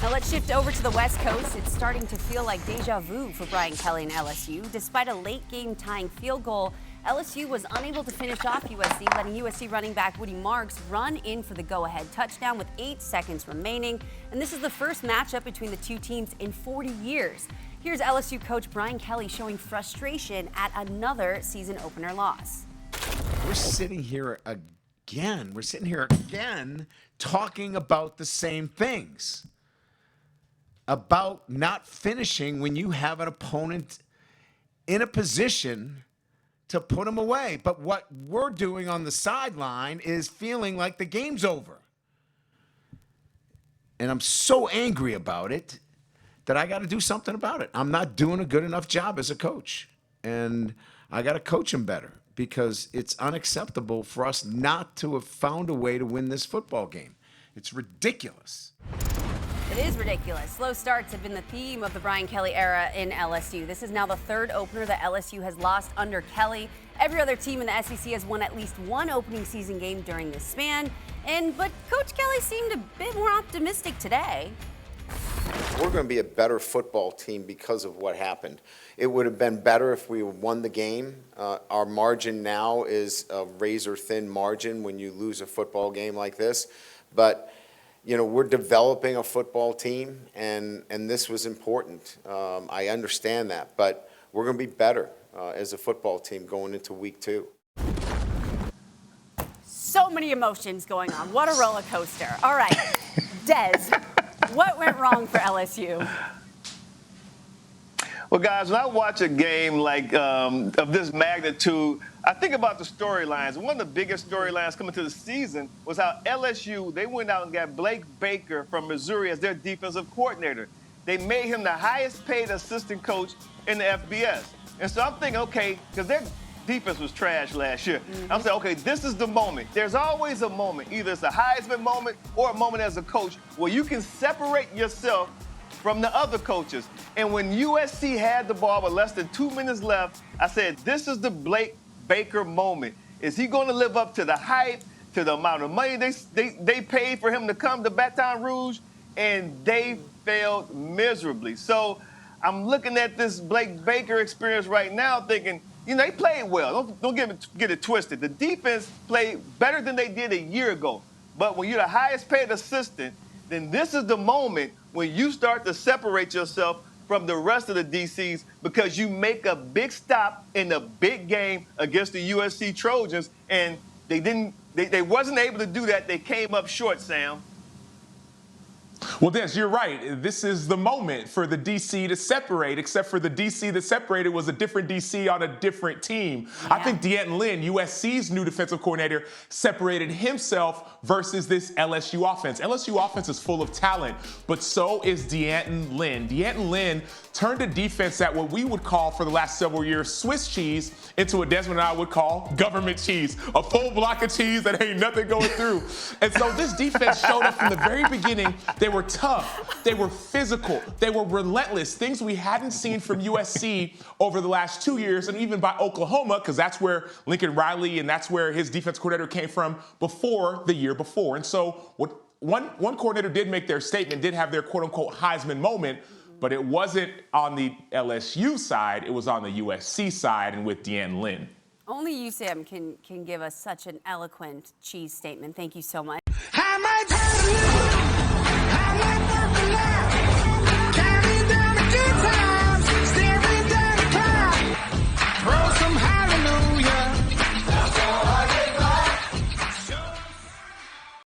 Now let's shift over to the West Coast. It's starting to feel like deja vu for Brian Kelly and LSU. Despite a late game tying field goal, LSU was unable to finish off USC, letting USC running back Woody Marks run in for the go-ahead touchdown with 8 seconds remaining. And this is the first matchup between the two teams in 40 years. Here's LSU coach Brian Kelly showing frustration at another season opener loss. We're sitting here again. We're sitting here again talking about the same things. About not finishing when you have an opponent in a position to put them away. But what we're doing on the sideline is feeling like the game's over. And I'm so angry about it that I got to do something about it. I'm not doing a good enough job as a coach. And I got to coach them better because it's unacceptable for us not to have found a way to win this football game. It's ridiculous. It is ridiculous. Slow starts have been the theme of the Brian Kelly era in LSU. This is now the third opener that LSU has lost under Kelly. Every other team in the SEC has won at least one opening season game during this span. But Coach Kelly seemed a bit more optimistic today. We're going to be a better football team because of what happened. It would have been better if we won the game. Our margin now is a razor-thin margin when you lose a football game like this. But you know, we're developing a football team, and this was important. I understand that, but we're going to be better as a football team going into week 2. So many emotions going on. What a roller coaster. All right, Des, what went wrong for LSU? Well, guys, when I watch a game like of this magnitude, I think about the storylines. One of the biggest storylines coming to the season was how LSU, they went out and got Blake Baker from Missouri as their defensive coordinator. They made him the highest paid assistant coach in the FBS. And so I'm thinking, okay, because their defense was trash last year. I'm saying, okay, this is the moment. There's always a moment. Either it's a Heisman moment or a moment as a coach where you can separate yourself from the other coaches. And when USC had the ball with less than 2 minutes left, I said, this is the Blake Baker moment. Is he going to live up to the hype, to the amount of money they paid for him to come to Baton Rouge? And they failed miserably. So I'm looking at this Blake Baker experience right now thinking, you know, they played well. Don't get it twisted. The defense played better than they did a year ago. But when you're the highest paid assistant, then this is the moment when you start to separate yourself from the rest of the DCs because you make a big stop in a big game against the USC Trojans, and they wasn't able to do that. They came up short, Sam. Well, Des, you're right. This is the moment for the DC to separate, except for the DC that separated was a different DC on a different team. Yeah. I think D'Anton Lynn, USC's new defensive coordinator, separated himself versus this LSU offense. LSU offense is full of talent, but so is D'Anton Lynn. D'Anton Lynn turned a defense that what we would call for the last several years Swiss cheese into what Desmond and I would call government cheese, a full block of cheese that ain't nothing going through. And so this defense showed up from the very beginning. They were tough, they were physical, they were relentless, things we hadn't seen from USC over the last 2 years, and even by Oklahoma, because that's where Lincoln Riley and that's where his defense coordinator came from before the year before. And so what one coordinator did make their statement, did have their quote-unquote Heisman moment, but it wasn't on the LSU side, it was on the USC side and with D'Anton Lynn. Only you, Sam, can give us such an eloquent cheese statement. Thank you so much.